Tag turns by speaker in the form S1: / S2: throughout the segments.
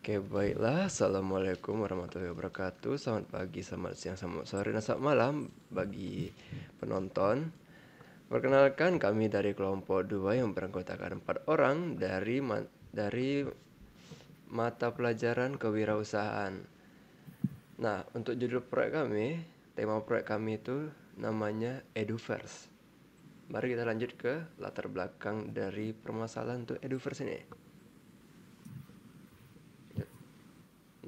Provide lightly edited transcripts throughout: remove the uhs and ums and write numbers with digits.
S1: Oke, baiklah. Assalamualaikum warahmatullahi wabarakatuh. Selamat pagi, selamat siang, selamat sore, dan selamat malam bagi penonton. Perkenalkan, kami dari kelompok 2 yang beranggotakan 4 orang dari mata pelajaran kewirausahaan. Nah, untuk judul proyek kami, tema proyek kami itu namanya Eduverse. Mari kita lanjut ke latar belakang dari permasalahan untuk Eduverse ini.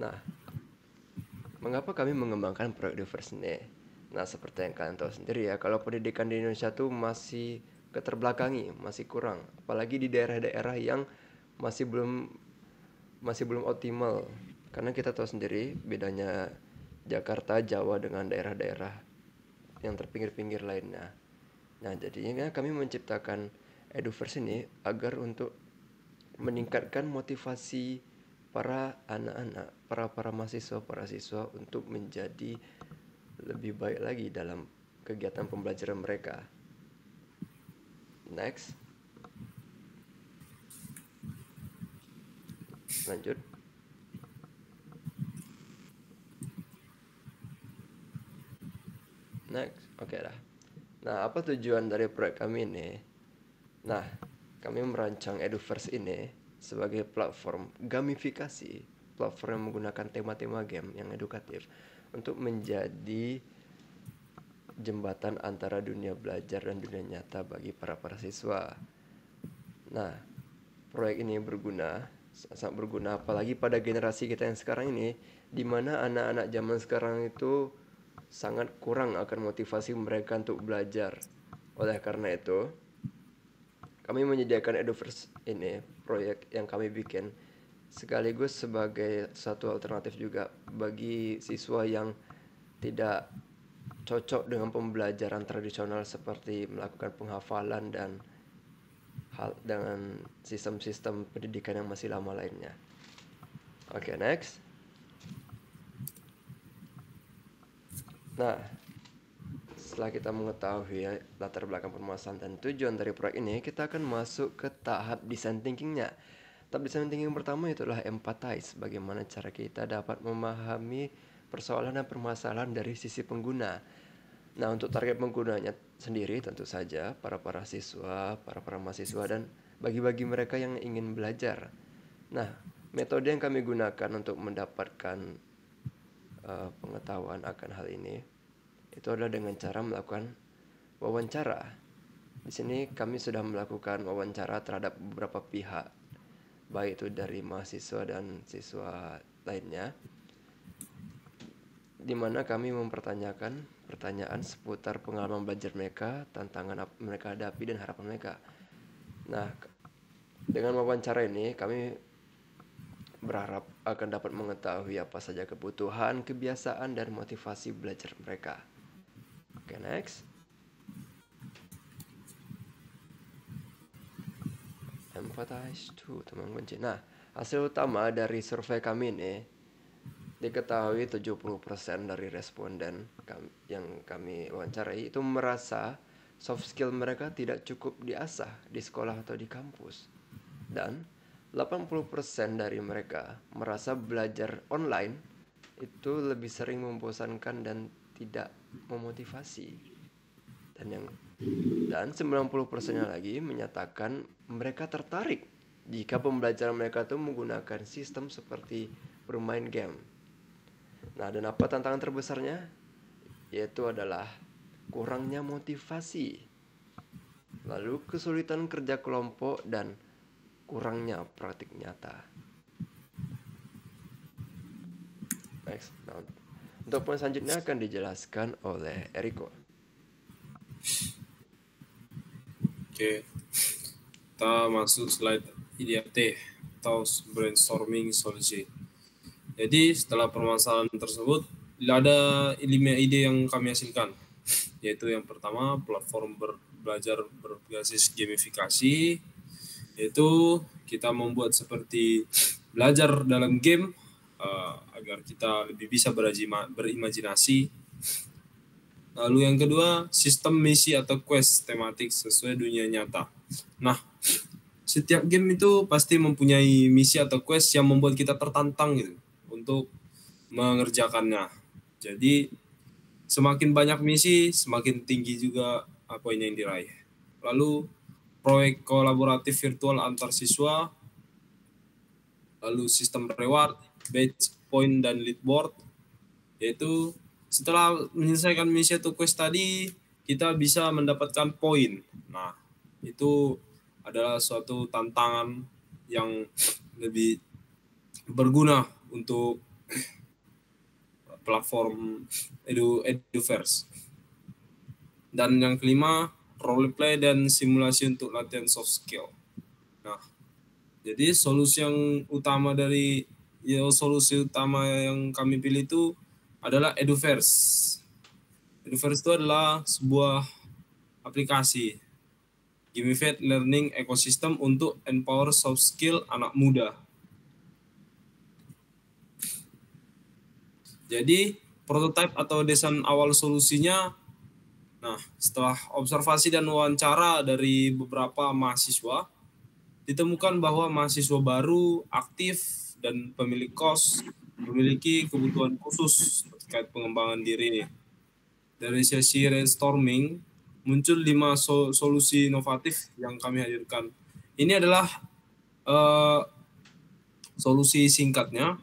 S1: Nah, mengapa kami mengembangkan proyek Eduverse ini? Nah, seperti yang kalian tahu sendiri ya, kalau pendidikan di Indonesia tuh masih keterbelakangi, masih kurang. Apalagi di daerah-daerah yang masih belum optimal. Karena kita tahu sendiri bedanya Jakarta, Jawa dengan daerah-daerah yang terpinggir-pinggir lainnya. Nah, jadinya kami menciptakan Eduverse ini agar untuk meningkatkan motivasi para anak-anak, para mahasiswa, para siswa untuk menjadi lebih baik lagi dalam kegiatan pembelajaran mereka. Next. Lanjut. Next. Oke dah. Nah, apa tujuan dari proyek kami ini? Nah, kami merancang Eduverse ini sebagai platform gamifikasi, platform yang menggunakan tema-tema game yang edukatif untuk menjadi jembatan antara dunia belajar dan dunia nyata bagi para siswa. Nah, proyek ini sangat berguna apalagi pada generasi kita yang sekarang ini, di mana anak-anak zaman sekarang itu sangat kurang akan motivasi mereka untuk belajar. Oleh karena itu, kami menyediakan Eduverse ini, proyek yang kami bikin, sekaligus sebagai satu alternatif juga bagi siswa yang tidak cocok dengan pembelajaran tradisional seperti melakukan penghafalan dan dengan sistem-sistem pendidikan yang masih lama lainnya. Oke, next. Nah, setelah kita mengetahui latar belakang permasalahan dan tujuan dari proyek ini, kita akan masuk ke tahap design thinkingnya. Tahap design thinking pertama itulah empathize, bagaimana cara kita dapat memahami persoalan dan permasalahan dari sisi pengguna. Nah, untuk target penggunanya sendiri tentu saja para siswa, para mahasiswa, dan bagi mereka yang ingin belajar. Nah, metode yang kami gunakan untuk mendapatkan pengetahuan akan hal ini itu adalah dengan cara melakukan wawancara. Di sini kami sudah melakukan wawancara terhadap beberapa pihak, baik itu dari mahasiswa dan siswa lainnya, di mana kami mempertanyakan pertanyaan seputar pengalaman belajar mereka, tantangan mereka hadapi, dan harapan mereka. Nah, dengan wawancara ini kami berharap akan dapat mengetahui apa saja kebutuhan, kebiasaan, dan motivasi belajar mereka. Oke, next. Empathize to teman kunci. Nah, hasil utama dari survei kami ini diketahui 70% dari responden yang kami wawancarai itu merasa soft skill mereka tidak cukup diasah di sekolah atau di kampus. Dan 80% dari mereka merasa belajar online itu lebih sering membosankan dan tidak memotivasi. Dan 90%-nya lagi menyatakan mereka tertarik jika pembelajaran mereka itu menggunakan sistem seperti bermain game. Nah, dan apa tantangan terbesarnya? Yaitu adalah kurangnya motivasi, lalu kesulitan kerja kelompok, dan kurangnya praktik nyata. Next. Nah, untuk poin selanjutnya akan dijelaskan oleh Eriko.
S2: Oke, kita masuk slide IDRT atau brainstorming solusi. Jadi setelah permasalahan tersebut, ada 5 ide yang kami hasilkan, yaitu yang pertama platform belajar berbasis gamifikasi, yaitu kita membuat seperti belajar dalam game agar kita lebih bisa berimajinasi. Lalu yang kedua, sistem misi atau quest tematik sesuai dunia nyata. Nah, setiap game itu pasti mempunyai misi atau quest yang membuat kita tertantang gitu untuk mengerjakannya. Jadi semakin banyak misi, semakin tinggi juga poin yang diraih. Lalu proyek kolaboratif virtual antar siswa, lalu sistem reward, badge, point, dan leaderboard, yaitu setelah menyelesaikan misi atau quest tadi, kita bisa mendapatkan poin. Nah, itu adalah suatu tantangan yang lebih berguna untuk platform Eduverse. Dan yang kelima, role play dan simulasi untuk latihan soft skill. Nah, jadi solusi utama yang kami pilih itu adalah Eduverse. Eduverse itu adalah sebuah aplikasi gamified learning ecosystem untuk empower soft skill anak muda. Jadi prototipe atau desain awal solusinya, nah setelah observasi dan wawancara dari beberapa mahasiswa, ditemukan bahwa mahasiswa baru, aktif, dan pemilik kos memiliki kebutuhan khusus terkait pengembangan diri. Dari sesi brainstorming, muncul 5 solusi inovatif yang kami hadirkan. Ini adalah solusi singkatnya.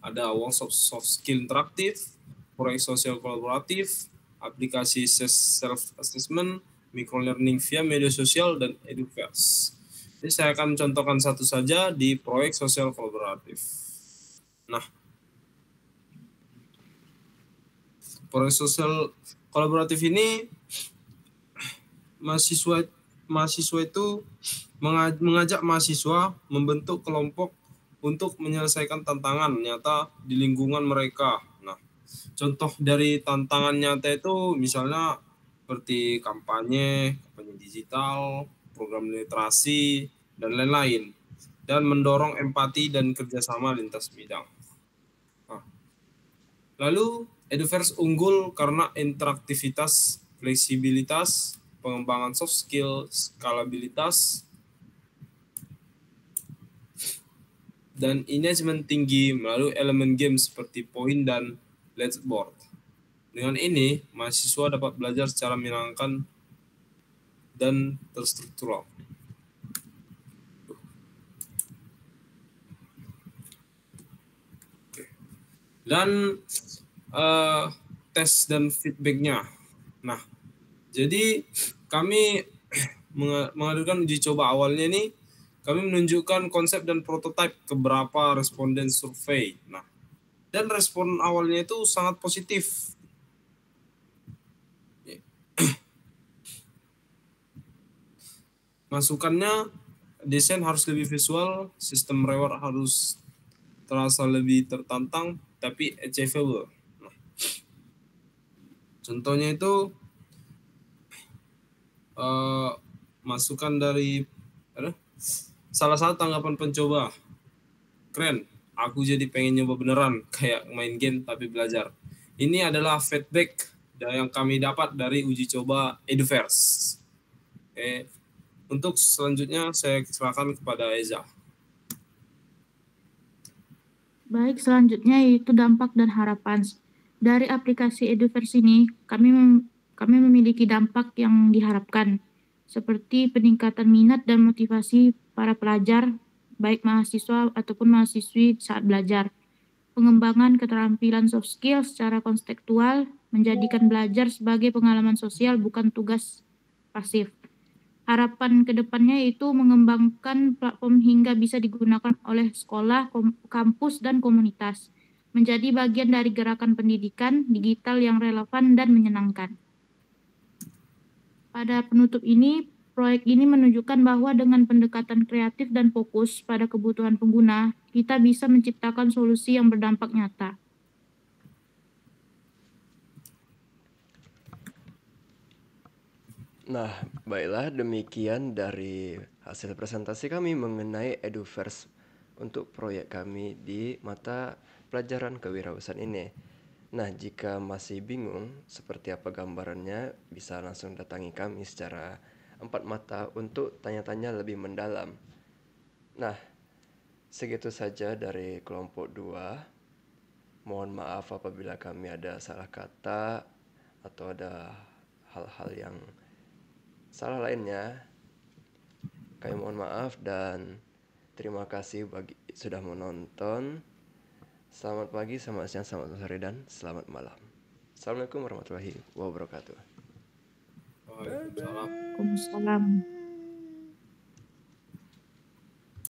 S2: Ada workshop soft skill interaktif, proyek sosial kolaboratif, aplikasi self-assessment, micro-learning via media sosial, dan Eduverse. Jadi saya akan contohkan satu saja di proyek sosial kolaboratif. Nah, proyek sosial kolaboratif ini mahasiswa itu mengajak mahasiswa membentuk kelompok untuk menyelesaikan tantangan nyata di lingkungan mereka. Nah, contoh dari tantangan nyata itu misalnya seperti kampanye digital, program literasi, dan lain-lain, dan mendorong empati dan kerjasama lintas bidang. Nah, lalu Eduverse unggul karena interaktivitas, fleksibilitas, pengembangan soft skill, skalabilitas, dan engagement tinggi melalui elemen game seperti point dan leaderboard. Dengan ini, mahasiswa dapat belajar secara menyenangkan dan terstruktural. Dan tes dan feedbacknya. Nah, jadi kami mengadakan uji coba awalnya ini, kami menunjukkan konsep dan prototipe ke beberapa responden survei. Nah, dan respon awalnya itu sangat positif. Masukannya, desain harus lebih visual, sistem reward harus terasa lebih tertantang, tapi achievable. Nah, contohnya itu masukan dari salah satu tanggapan pencoba, keren, aku jadi pengen nyoba beneran kayak main game tapi belajar. Ini adalah feedback yang kami dapat dari uji coba Eduverse. Oke. Untuk selanjutnya saya serahkan kepada Eza.
S3: Baik, selanjutnya yaitu dampak dan harapan. Dari aplikasi Eduverse ini, kami memiliki dampak yang diharapkan, seperti peningkatan minat dan motivasi para pelajar, baik mahasiswa ataupun mahasiswi saat belajar, pengembangan keterampilan soft skill secara konstekstual, menjadikan belajar sebagai pengalaman sosial bukan tugas pasif. Harapan kedepannya yaitu mengembangkan platform hingga bisa digunakan oleh sekolah, kampus, dan komunitas, menjadi bagian dari gerakan pendidikan digital yang relevan dan menyenangkan. Pada penutup ini, proyek ini menunjukkan bahwa dengan pendekatan kreatif dan fokus pada kebutuhan pengguna, kita bisa menciptakan solusi yang berdampak nyata.
S1: Nah, baiklah demikian dari hasil presentasi kami mengenai Eduverse untuk proyek kami di mata pelajaran kewirausahaan ini. Nah, jika masih bingung seperti apa gambarannya, bisa langsung datangi kami secara empat mata untuk tanya-tanya lebih mendalam. Nah, segitu saja dari kelompok 2. Mohon maaf apabila kami ada salah kata atau ada hal-hal yang salah lainnya. Kami mohon maaf dan terima kasih bagi sudah menonton. Selamat pagi, selamat siang, selamat sore, dan selamat malam. Assalamualaikum warahmatullahi wabarakatuh.
S2: Waalaikumsalam.
S3: Waalaikumsalam.